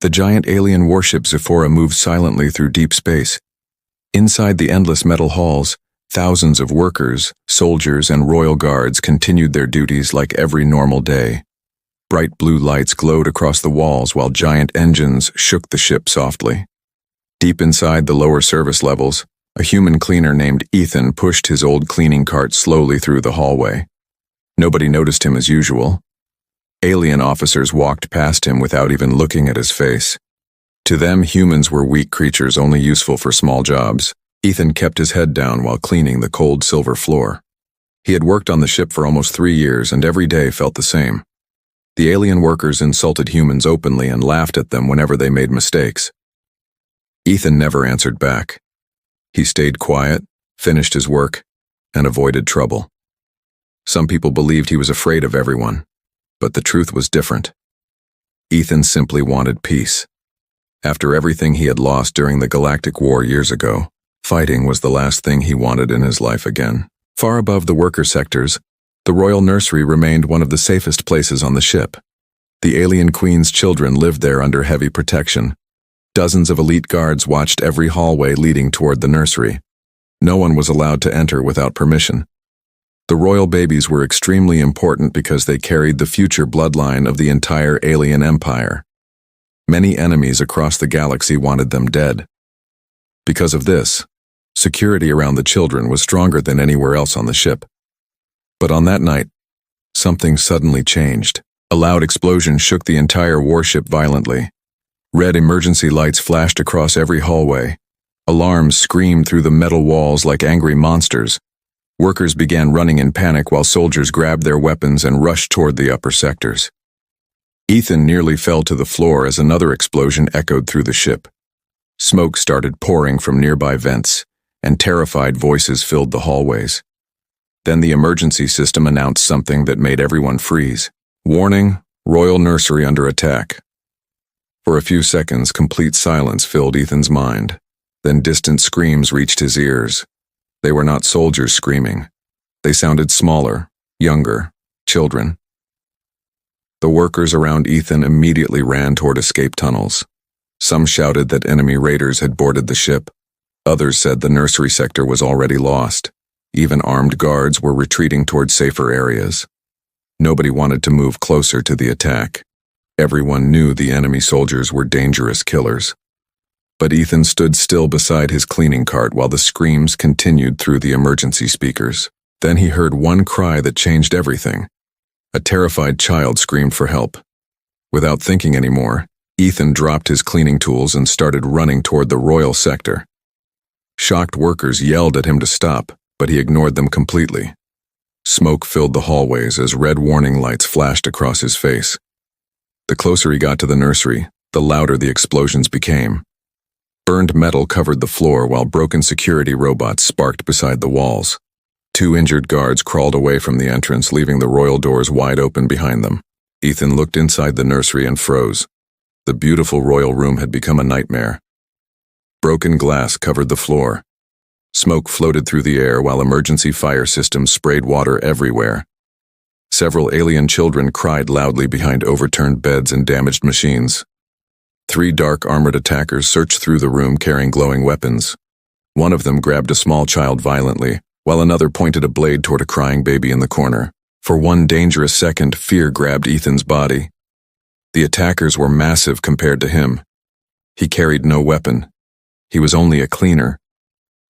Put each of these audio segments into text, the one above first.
The giant alien warship Zephora moved silently through deep space. Inside the endless metal halls, thousands of workers, soldiers, and royal guards continued their duties like every normal day. Bright blue lights glowed across the walls while giant engines shook the ship softly. Deep inside the lower service levels, a human cleaner named Ethan pushed his old cleaning cart slowly through the hallway. Nobody noticed him as usual. Alien officers walked past him without even looking at his face. To them, humans were weak creatures only useful for small jobs. Ethan kept his head down while cleaning the cold silver floor. He had worked on the ship for almost 3 years and every day felt the same. The alien workers insulted humans openly and laughed at them whenever they made mistakes. Ethan never answered back. He stayed quiet, finished his work, and avoided trouble. Some people believed he was afraid of everyone, but the truth was different. Ethan simply wanted peace. After everything he had lost during the Galactic War years ago, fighting was the last thing he wanted in his life again. Far above the worker sectors, the royal nursery remained one of the safest places on the ship. The alien queen's children lived there under heavy protection. Dozens of elite guards watched every hallway leading toward the nursery. No one was allowed to enter without permission. The royal babies were extremely important because they carried the future bloodline of the entire alien empire. Many enemies across the galaxy wanted them dead. Because of this, security around the children was stronger than anywhere else on the ship. But on that night, something suddenly changed. A loud explosion shook the entire warship violently. Red emergency lights flashed across every hallway. Alarms screamed through the metal walls like angry monsters. Workers began running in panic while soldiers grabbed their weapons and rushed toward the upper sectors. Ethan nearly fell to the floor as another explosion echoed through the ship. Smoke started pouring from nearby vents, and terrified voices filled the hallways. Then the emergency system announced something that made everyone freeze. Warning, Royal Nursery under attack. For a few seconds, complete silence filled Ethan's mind. Then distant screams reached his ears. They were not soldiers screaming. They sounded smaller, younger, children. The workers around Ethan immediately ran toward escape tunnels. Some shouted that enemy raiders had boarded the ship. Others said the nursery sector was already lost. Even armed guards were retreating toward safer areas. Nobody wanted to move closer to the attack. Everyone knew the enemy soldiers were dangerous killers. But Ethan stood still beside his cleaning cart while the screams continued through the emergency speakers. Then he heard one cry that changed everything. A terrified child screamed for help. Without thinking anymore, Ethan dropped his cleaning tools and started running toward the royal sector. Shocked workers yelled at him to stop, but he ignored them completely. Smoke filled the hallways as red warning lights flashed across his face. The closer he got to the nursery, the louder the explosions became. Burned metal covered the floor while broken security robots sparked beside the walls. 2 injured guards crawled away from the entrance, leaving the royal doors wide open behind them. Ethan looked inside the nursery and froze. The beautiful royal room had become a nightmare. Broken glass covered the floor. Smoke floated through the air while emergency fire systems sprayed water everywhere. Several alien children cried loudly behind overturned beds and damaged machines. 3 dark armored attackers searched through the room carrying glowing weapons. One of them grabbed a small child violently, while another pointed a blade toward a crying baby in the corner. For one dangerous second, fear grabbed Ethan's body. The attackers were massive compared to him. He carried no weapon. He was only a cleaner.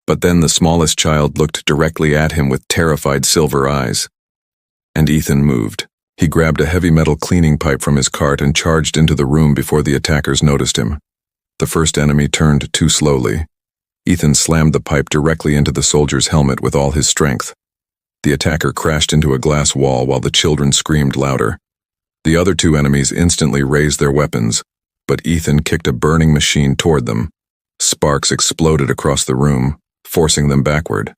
But then the smallest child looked directly at him with terrified silver eyes. And Ethan moved. He grabbed a heavy metal cleaning pipe from his cart and charged into the room before the attackers noticed him. The first enemy turned too slowly. Ethan slammed the pipe directly into the soldier's helmet with all his strength. The attacker crashed into a glass wall while the children screamed louder. The other 2 enemies instantly raised their weapons, but Ethan kicked a burning machine toward them. Sparks exploded across the room, forcing them backward.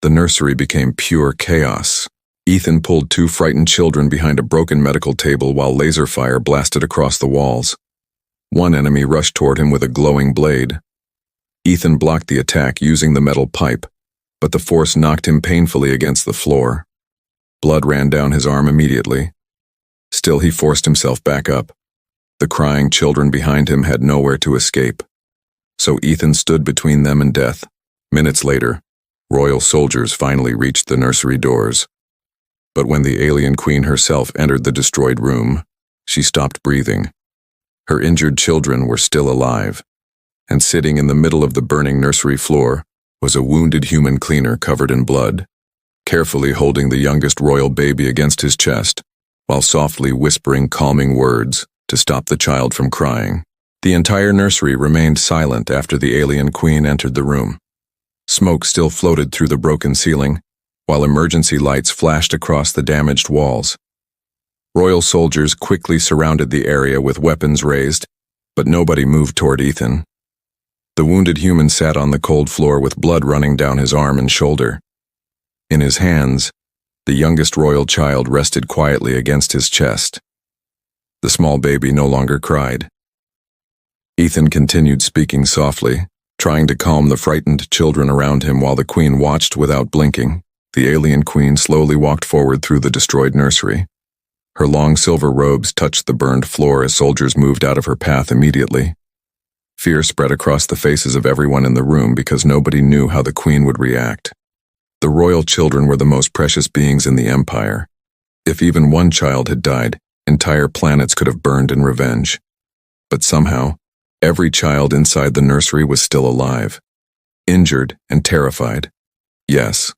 The nursery became pure chaos. Ethan pulled 2 frightened children behind a broken medical table while laser fire blasted across the walls. One enemy rushed toward him with a glowing blade. Ethan blocked the attack using the metal pipe, but the force knocked him painfully against the floor. Blood ran down his arm immediately. Still, he forced himself back up. The crying children behind him had nowhere to escape. So Ethan stood between them and death. Minutes later, royal soldiers finally reached the nursery doors. But when the alien queen herself entered the destroyed room, she stopped breathing. Her injured children were still alive, and sitting in the middle of the burning nursery floor was a wounded human cleaner covered in blood, carefully holding the youngest royal baby against his chest, while softly whispering calming words to stop the child from crying. The entire nursery remained silent after the alien queen entered the room. Smoke still floated through the broken ceiling, while emergency lights flashed across the damaged walls. Royal soldiers quickly surrounded the area with weapons raised, but nobody moved toward Ethan. The wounded human sat on the cold floor with blood running down his arm and shoulder. In his hands, the youngest royal child rested quietly against his chest. The small baby no longer cried. Ethan continued speaking softly, trying to calm the frightened children around him while the queen watched without blinking. The alien queen slowly walked forward through the destroyed nursery. Her long silver robes touched the burned floor as soldiers moved out of her path immediately. Fear spread across the faces of everyone in the room because nobody knew how the queen would react. The royal children were the most precious beings in the empire. If even one child had died, entire planets could have burned in revenge. But somehow, every child inside the nursery was still alive. Injured and terrified. Yes,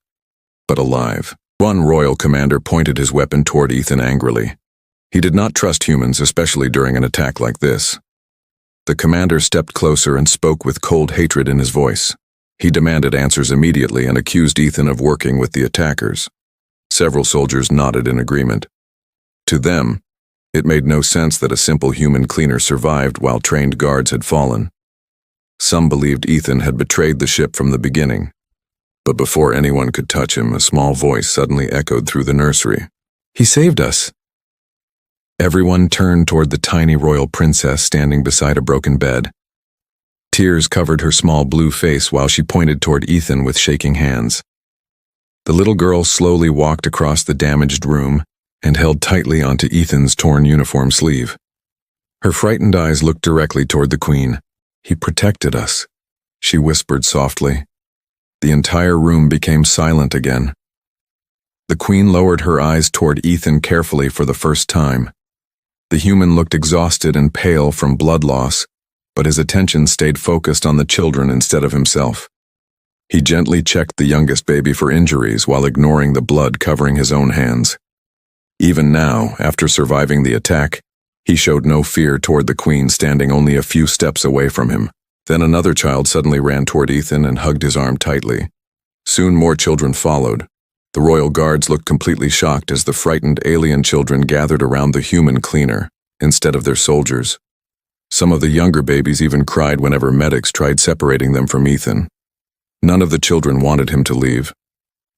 but alive. One royal commander pointed his weapon toward Ethan angrily. He did not trust humans, especially during an attack like this. The commander stepped closer and spoke with cold hatred in his voice. He demanded answers immediately and accused Ethan of working with the attackers. Several soldiers nodded in agreement. To them, it made no sense that a simple human cleaner survived while trained guards had fallen. Some believed Ethan had betrayed the ship from the beginning. But before anyone could touch him, a small voice suddenly echoed through the nursery. "He saved us." Everyone turned toward the tiny royal princess standing beside a broken bed. Tears covered her small blue face while she pointed toward Ethan with shaking hands. The little girl slowly walked across the damaged room and held tightly onto Ethan's torn uniform sleeve. Her frightened eyes looked directly toward the queen. "He protected us," she whispered softly. The entire room became silent again. The queen lowered her eyes toward Ethan carefully for the first time. The human looked exhausted and pale from blood loss, but his attention stayed focused on the children instead of himself. He gently checked the youngest baby for injuries while ignoring the blood covering his own hands. Even now, after surviving the attack, he showed no fear toward the queen standing only a few steps away from him. Then another child suddenly ran toward Ethan and hugged his arm tightly. Soon more children followed. The royal guards looked completely shocked as the frightened alien children gathered around the human cleaner, instead of their soldiers. Some of the younger babies even cried whenever medics tried separating them from Ethan. None of the children wanted him to leave.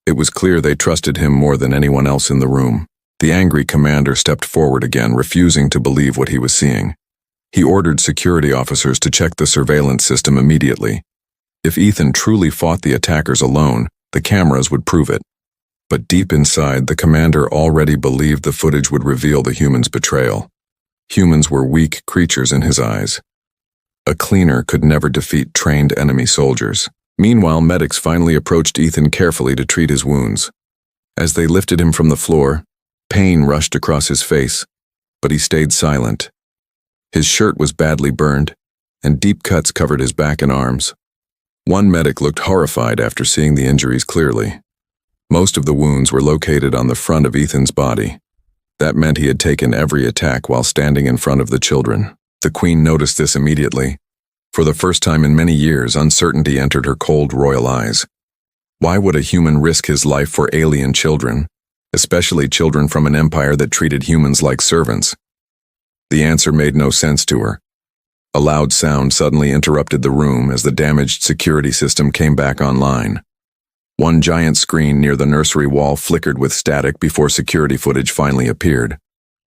It was clear they trusted him more than anyone else in the room. The angry commander stepped forward again, refusing to believe what he was seeing. He ordered security officers to check the surveillance system immediately. If Ethan truly fought the attackers alone, the cameras would prove it. But deep inside, the commander already believed the footage would reveal the humans' betrayal. Humans were weak creatures in his eyes. A cleaner could never defeat trained enemy soldiers. Meanwhile, medics finally approached Ethan carefully to treat his wounds. As they lifted him from the floor, pain rushed across his face, but he stayed silent. His shirt was badly burned, and deep cuts covered his back and arms. One medic looked horrified after seeing the injuries clearly. Most of the wounds were located on the front of Ethan's body. That meant he had taken every attack while standing in front of the children. The queen noticed this immediately. For the first time in many years, uncertainty entered her cold royal eyes. Why would a human risk his life for alien children, especially children from an empire that treated humans like servants? The answer made no sense to her. A loud sound suddenly interrupted the room as the damaged security system came back online. One giant screen near the nursery wall flickered with static before security footage finally appeared.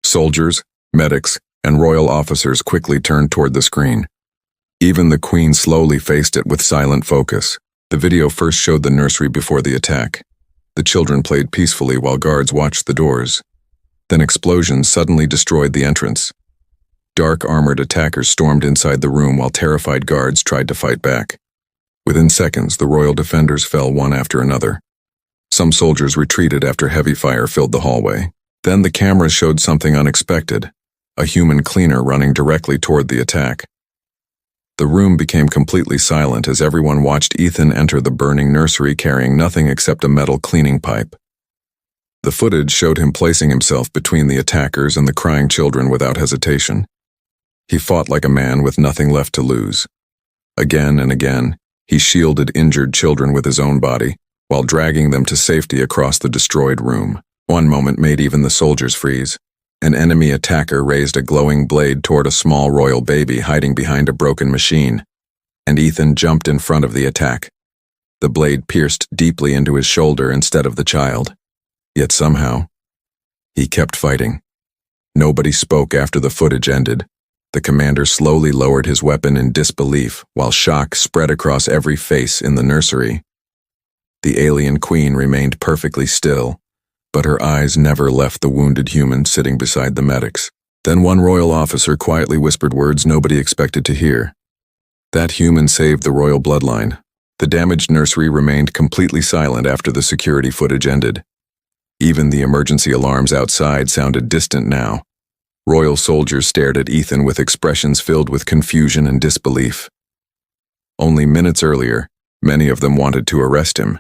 Soldiers, medics, and royal officers quickly turned toward the screen. Even the queen slowly faced it with silent focus. The video first showed the nursery before the attack. The children played peacefully while guards watched the doors. Then explosions suddenly destroyed the entrance. Dark armored attackers stormed inside the room while terrified guards tried to fight back. Within seconds, the royal defenders fell one after another. Some soldiers retreated after heavy fire filled the hallway. Then the cameras showed something unexpected, a human cleaner running directly toward the attack. The room became completely silent as everyone watched Ethan enter the burning nursery carrying nothing except a metal cleaning pipe. The footage showed him placing himself between the attackers and the crying children without hesitation. He fought like a man with nothing left to lose. Again and again, he shielded injured children with his own body, while dragging them to safety across the destroyed room. One moment made even the soldiers freeze. An enemy attacker raised a glowing blade toward a small royal baby hiding behind a broken machine, and Ethan jumped in front of the attack. The blade pierced deeply into his shoulder instead of the child. Yet somehow, he kept fighting. Nobody spoke after the footage ended. The commander slowly lowered his weapon in disbelief while shock spread across every face in the nursery. The alien queen remained perfectly still, but her eyes never left the wounded human sitting beside the medics. Then one royal officer quietly whispered words nobody expected to hear. That human saved the royal bloodline. The damaged nursery remained completely silent after the security footage ended. Even the emergency alarms outside sounded distant now. Royal soldiers stared at Ethan with expressions filled with confusion and disbelief. Only minutes earlier, many of them wanted to arrest him.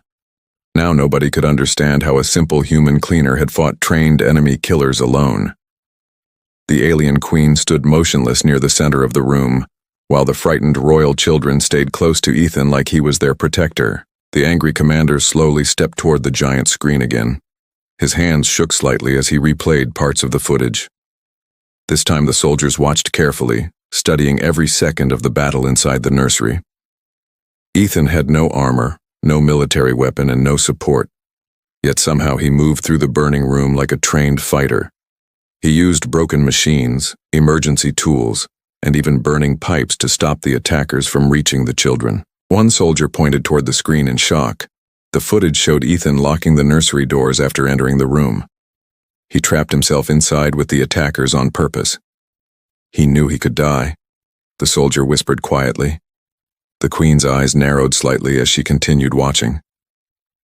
Now nobody could understand how a simple human cleaner had fought trained enemy killers alone. The alien queen stood motionless near the center of the room, while the frightened royal children stayed close to Ethan like he was their protector. The angry commander slowly stepped toward the giant screen again. His hands shook slightly as he replayed parts of the footage. This time the soldiers watched carefully, studying every second of the battle inside the nursery. Ethan had no armor, no military weapon, and no support. Yet somehow he moved through the burning room like a trained fighter. He used broken machines, emergency tools, and even burning pipes to stop the attackers from reaching the children. One soldier pointed toward the screen in shock. The footage showed Ethan locking the nursery doors after entering the room. He trapped himself inside with the attackers on purpose. He knew he could die. The soldier whispered quietly. The queen's eyes narrowed slightly as she continued watching.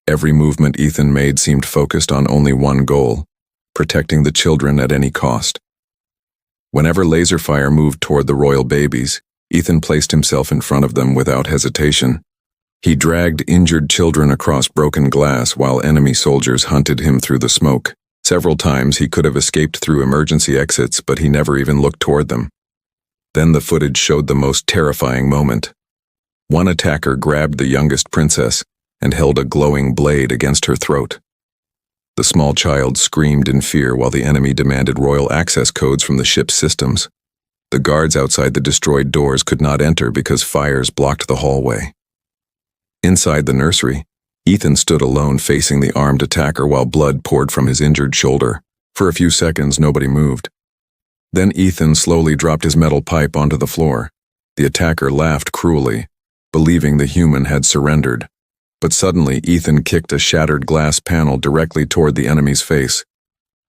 Every movement Ethan made seemed focused on only one goal: protecting the children at any cost. Whenever laser fire moved toward the royal babies, Ethan placed himself in front of them without hesitation. He dragged injured children across broken glass while enemy soldiers hunted him through the smoke. Several times he could have escaped through emergency exits, but he never even looked toward them. Then the footage showed the most terrifying moment. One attacker grabbed the youngest princess and held a glowing blade against her throat. The small child screamed in fear while the enemy demanded royal access codes from the ship's systems. The guards outside the destroyed doors could not enter because fires blocked the hallway. Inside the nursery, Ethan stood alone facing the armed attacker while blood poured from his injured shoulder. For a few seconds, nobody moved. Then Ethan slowly dropped his metal pipe onto the floor. The attacker laughed cruelly, believing the human had surrendered. But suddenly, Ethan kicked a shattered glass panel directly toward the enemy's face.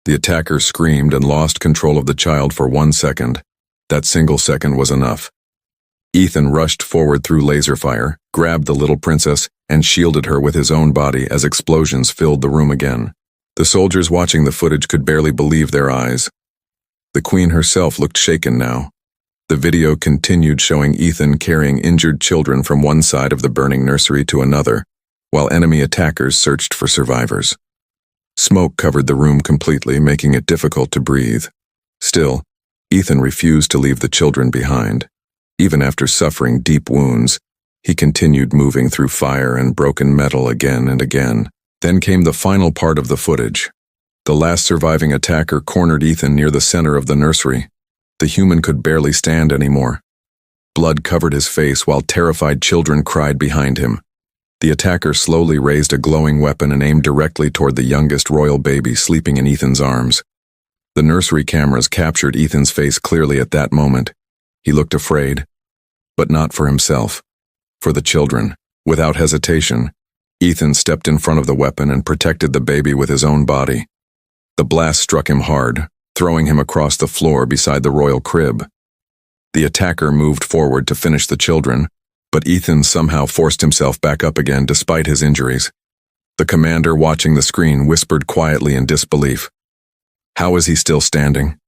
The attacker screamed and lost control of the child for 1 second. That single second was enough. Ethan rushed forward through laser fire, grabbed the little princess, and shielded her with his own body as explosions filled the room again. The soldiers watching the footage could barely believe their eyes. The queen herself looked shaken now. The video continued showing Ethan carrying injured children from one side of the burning nursery to another, while enemy attackers searched for survivors. Smoke covered the room completely, making it difficult to breathe. Still, Ethan refused to leave the children behind. Even after suffering deep wounds, he continued moving through fire and broken metal again and again. Then came the final part of the footage. The last surviving attacker cornered Ethan near the center of the nursery. The human could barely stand anymore. Blood covered his face while terrified children cried behind him. The attacker slowly raised a glowing weapon and aimed directly toward the youngest royal baby sleeping in Ethan's arms. The nursery cameras captured Ethan's face clearly at that moment. He looked afraid, but not for himself, for the children. Without hesitation, Ethan stepped in front of the weapon and protected the baby with his own body. The blast struck him hard, throwing him across the floor beside the royal crib. The attacker moved forward to finish the children, but Ethan somehow forced himself back up again despite his injuries. The commander watching the screen whispered quietly in disbelief. How is he still standing?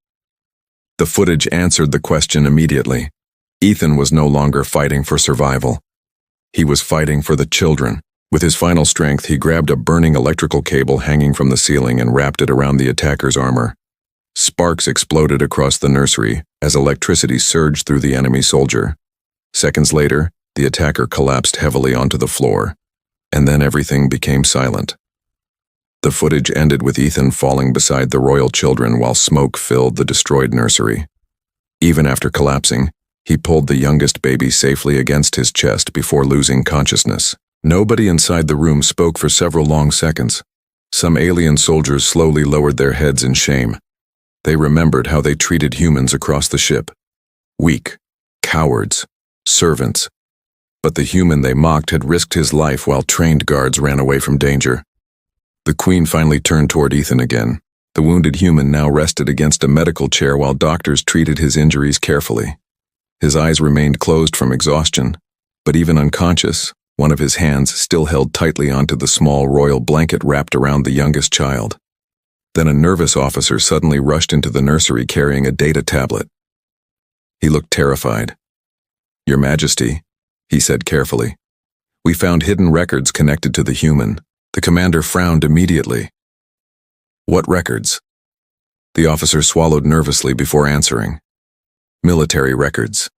The footage answered the question immediately. Ethan was no longer fighting for survival. He was fighting for the children. With his final strength, he grabbed a burning electrical cable hanging from the ceiling and wrapped it around the attacker's armor. Sparks exploded across the nursery as electricity surged through the enemy soldier. Seconds later, the attacker collapsed heavily onto the floor, and then everything became silent. The footage ended with Ethan falling beside the royal children while smoke filled the destroyed nursery. Even after collapsing, he pulled the youngest baby safely against his chest before losing consciousness. Nobody inside the room spoke for several long seconds. Some alien soldiers slowly lowered their heads in shame. They remembered how they treated humans across the ship. Weak, cowards, servants. But the human they mocked had risked his life while trained guards ran away from danger. The Queen finally turned toward Ethan again. The wounded human now rested against a medical chair while doctors treated his injuries carefully. His eyes remained closed from exhaustion, but even unconscious, one of his hands still held tightly onto the small royal blanket wrapped around the youngest child. Then a nervous officer suddenly rushed into the nursery carrying a data tablet. He looked terrified. "Your Majesty," he said carefully, "we found hidden records connected to the human." The commander frowned immediately. "What records?" The officer swallowed nervously before answering. "Military records.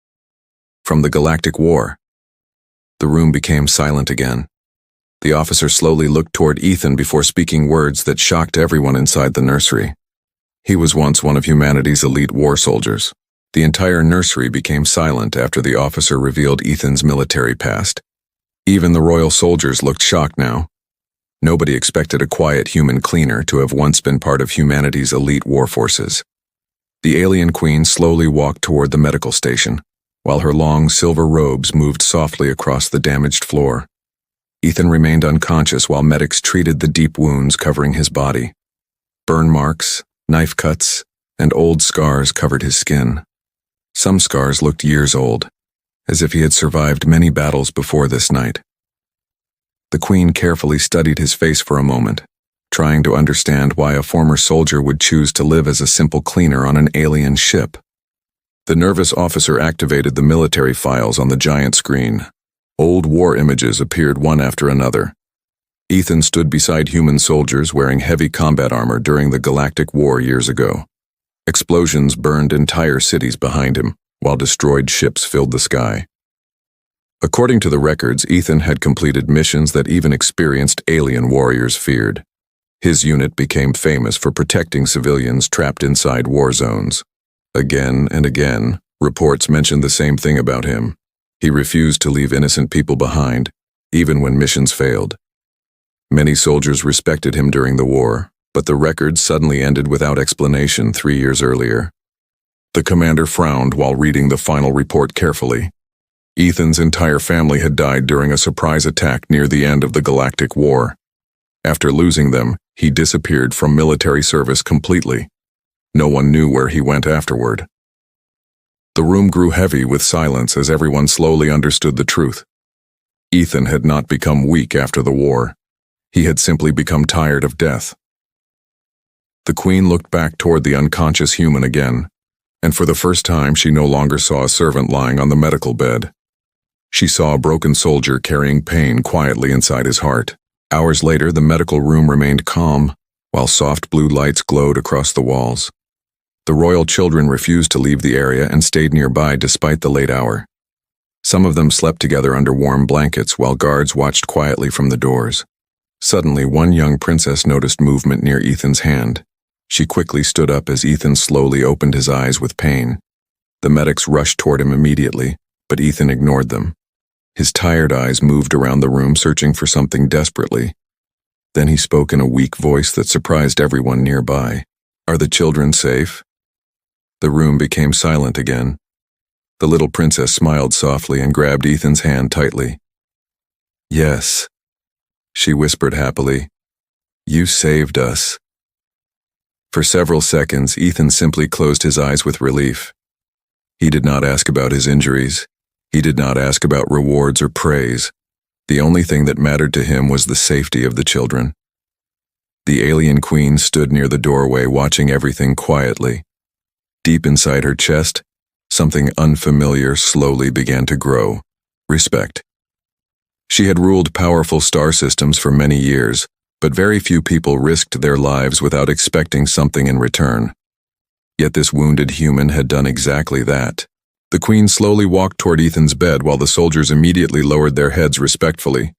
From the Galactic War." The room became silent again. The officer slowly looked toward Ethan before speaking words that shocked everyone inside the nursery. He was once one of humanity's elite war soldiers. The entire nursery became silent after the officer revealed Ethan's military past. Even the royal soldiers looked shocked now. Nobody expected a quiet human cleaner to have once been part of humanity's elite war forces. The alien queen slowly walked toward the medical station, while her long silver robes moved softly across the damaged floor. Ethan remained unconscious while medics treated the deep wounds covering his body. Burn marks, knife cuts, and old scars covered his skin. Some scars looked years old, as if he had survived many battles before this night. The Queen carefully studied his face for a moment, trying to understand why a former soldier would choose to live as a simple cleaner on an alien ship. The nervous officer activated the military files on the giant screen. Old war images appeared one after another. Ethan stood beside human soldiers wearing heavy combat armor during the Galactic War years ago. Explosions burned entire cities behind him, while destroyed ships filled the sky. According to the records, Ethan had completed missions that even experienced alien warriors feared. His unit became famous for protecting civilians trapped inside war zones. Again and again, reports mentioned the same thing about him. He refused to leave innocent people behind, even when missions failed. Many soldiers respected him during the war, but the records suddenly ended without explanation 3 years earlier. The commander frowned while reading the final report carefully. Ethan's entire family had died during a surprise attack near the end of the Galactic War. After losing them, he disappeared from military service completely. No one knew where he went afterward. The room grew heavy with silence as everyone slowly understood the truth. Ethan had not become weak after the war. He had simply become tired of death. The Queen looked back toward the unconscious human again, and for the first time she no longer saw a servant lying on the medical bed. She saw a broken soldier carrying pain quietly inside his heart. Hours later, the medical room remained calm, while soft blue lights glowed across the walls. The royal children refused to leave the area and stayed nearby despite the late hour. Some of them slept together under warm blankets while guards watched quietly from the doors. Suddenly, one young princess noticed movement near Ethan's hand. She quickly stood up as Ethan slowly opened his eyes with pain. The medics rushed toward him immediately, but Ethan ignored them. His tired eyes moved around the room searching for something desperately. Then he spoke in a weak voice that surprised everyone nearby. "Are the children safe?" The room became silent again. The little princess smiled softly and grabbed Ethan's hand tightly. "Yes," she whispered happily. "You saved us." For several seconds, Ethan simply closed his eyes with relief. He did not ask about his injuries. He did not ask about rewards or praise. The only thing that mattered to him was the safety of the children. The alien queen stood near the doorway, watching everything quietly. Deep inside her chest, something unfamiliar slowly began to grow: respect. She had ruled powerful star systems for many years, but very few people risked their lives without expecting something in return. Yet this wounded human had done exactly that. The queen slowly walked toward Ethan's bed while the soldiers immediately lowered their heads respectfully.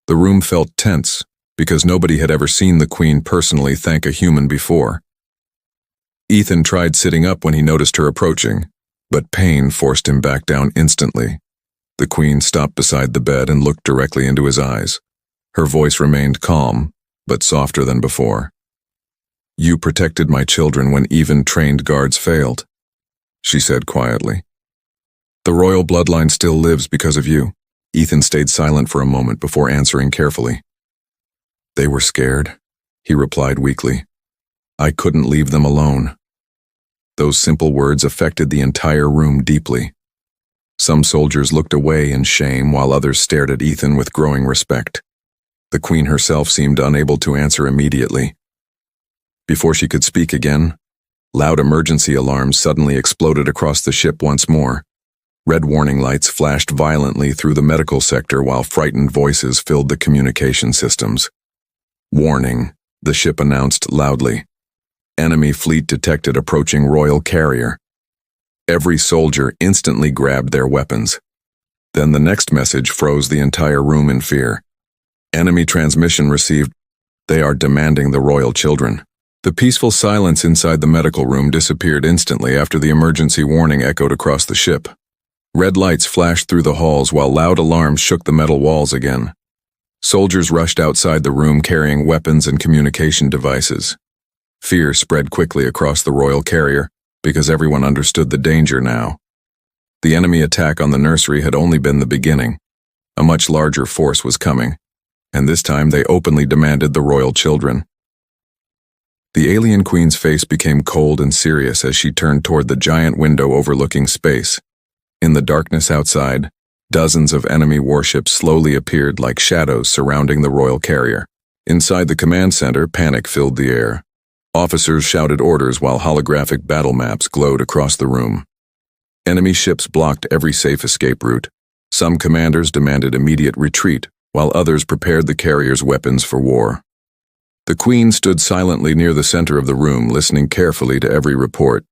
The room felt tense, because nobody had ever seen the queen personally thank a human before. Ethan tried sitting up when he noticed her approaching, but pain forced him back down instantly. The queen stopped beside the bed and looked directly into his eyes. Her voice remained calm, but softer than before. "You protected my children when even trained guards failed," she said quietly. "The royal bloodline still lives because of you." Ethan stayed silent for a moment before answering carefully. "They were scared," he replied weakly. "I couldn't leave them alone." Those simple words affected the entire room deeply. Some soldiers looked away in shame while others stared at Ethan with growing respect. The queen herself seemed unable to answer immediately. Before she could speak again, loud emergency alarms suddenly exploded across the ship once more. Red warning lights flashed violently through the medical sector while frightened voices filled the communication systems. "Warning," the ship announced loudly. "Enemy fleet detected approaching royal carrier." Every soldier instantly grabbed their weapons. Then the next message froze the entire room in fear. "Enemy transmission received. They are demanding the royal children." The peaceful silence inside the medical room disappeared instantly after the emergency warning echoed across the ship. Red lights flashed through the halls while loud alarms shook the metal walls again. Soldiers rushed outside the room carrying weapons and communication devices. Fear spread quickly across the royal carrier, because everyone understood the danger now. The enemy attack on the nursery had only been the beginning. A much larger force was coming, and this time they openly demanded the royal children. The alien queen's face became cold and serious as she turned toward the giant window overlooking space. In the darkness outside, dozens of enemy warships slowly appeared like shadows surrounding the royal carrier. Inside the command center, panic filled the air. Officers shouted orders while holographic battle maps glowed across the room. Enemy ships blocked every safe escape route. Some commanders demanded immediate retreat, while others prepared the carrier's weapons for war. The queen stood silently near the center of the room, listening carefully to every report.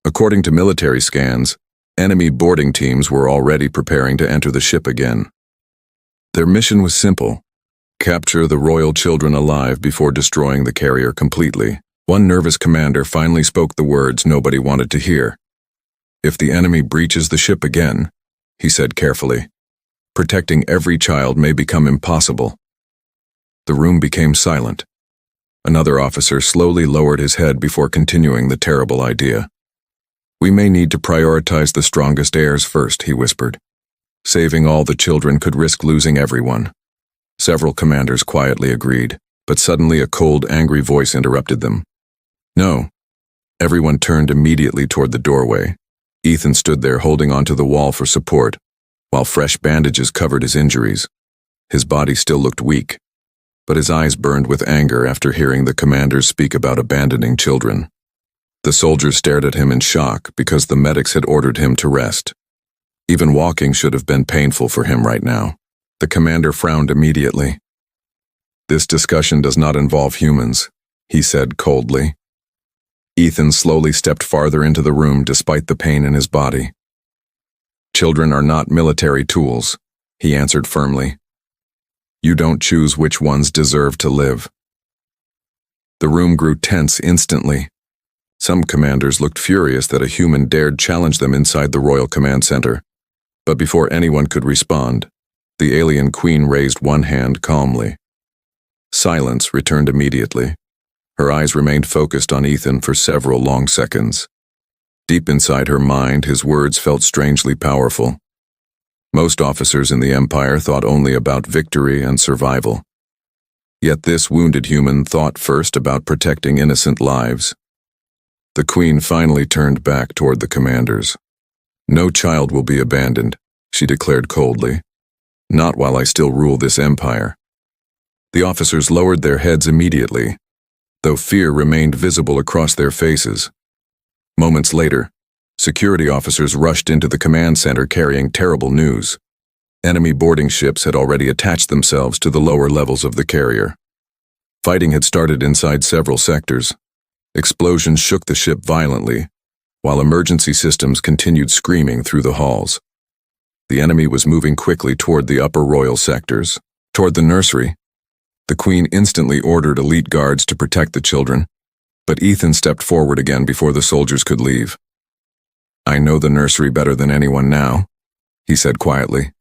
According to military scans, enemy boarding teams were already preparing to enter the ship again. Their mission was simple: capture the royal children alive before destroying the carrier completely. One nervous commander finally spoke the words nobody wanted to hear. "If the enemy breaches the ship again," he said carefully, "protecting every child may become impossible." The room became silent. Another officer slowly lowered his head before continuing the terrible idea. "We may need to prioritize the strongest heirs first," he whispered. "Saving all the children could risk losing everyone." Several commanders quietly agreed, but suddenly a cold, angry voice interrupted them. "No." Everyone turned immediately toward the doorway. Ethan stood there holding onto the wall for support, while fresh bandages covered his injuries. His body still looked weak, but his eyes burned with anger after hearing the commanders speak about abandoning children. The soldiers stared at him in shock because the medics had ordered him to rest. Even walking should have been painful for him right now. The commander frowned immediately. "This discussion does not involve humans," he said coldly. Ethan slowly stepped farther into the room despite the pain in his body. "Children are not military tools," he answered firmly. "You don't choose which ones deserve to live." The room grew tense instantly. Some commanders looked furious that a human dared challenge them inside the Royal Command Center. But before anyone could respond, the alien queen raised one hand calmly. Silence returned immediately. Her eyes remained focused on Ethan for several long seconds. Deep inside her mind, his words felt strangely powerful. Most officers in the Empire thought only about victory and survival. Yet this wounded human thought first about protecting innocent lives. The queen finally turned back toward the commanders. No child will be abandoned, she declared coldly. Not while I still rule this empire. The officers lowered their heads immediately, though fear remained visible across their faces. Moments later, security officers rushed into the command center carrying terrible news. Enemy boarding ships had already attached themselves to the lower levels of the carrier. Fighting had started inside several sectors. Explosions shook the ship violently, while emergency systems continued screaming through the halls. The enemy was moving quickly toward the upper royal sectors, toward the nursery. The Queen instantly ordered elite guards to protect the children, but Ethan stepped forward again before the soldiers could leave. I know the nursery better than anyone now, he said quietly.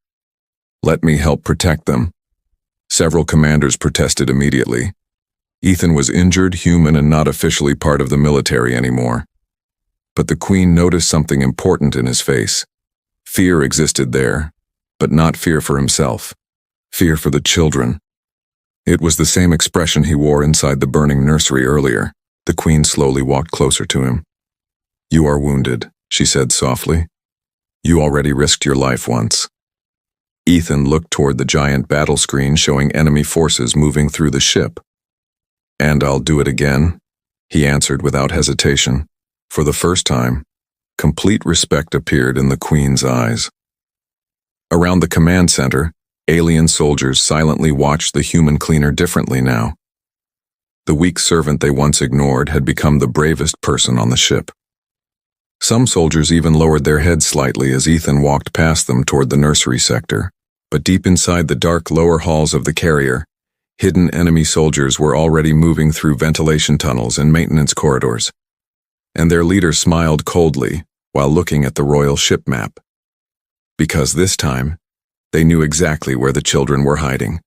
Let me help protect them. Several commanders protested immediately. Ethan was injured, human, and not officially part of the military anymore. But the Queen noticed something important in his face. Fear existed there, but not fear for himself. Fear for the children. It was the same expression he wore inside the burning nursery earlier. The Queen slowly walked closer to him. You are wounded, she said softly. You already risked your life once. Ethan looked toward the giant battle screen showing enemy forces moving through the ship. And I'll do it again, he answered without hesitation. For the first time, complete respect appeared in the Queen's eyes. Around the command center, alien soldiers silently watched the human cleaner differently now. The weak servant they once ignored had become the bravest person on the ship. Some soldiers even lowered their heads slightly as Ethan walked past them toward the nursery sector. But deep inside the dark lower halls of the carrier, hidden enemy soldiers were already moving through ventilation tunnels and maintenance corridors. And their leader smiled coldly while looking at the royal ship map. Because this time, they knew exactly where the children were hiding.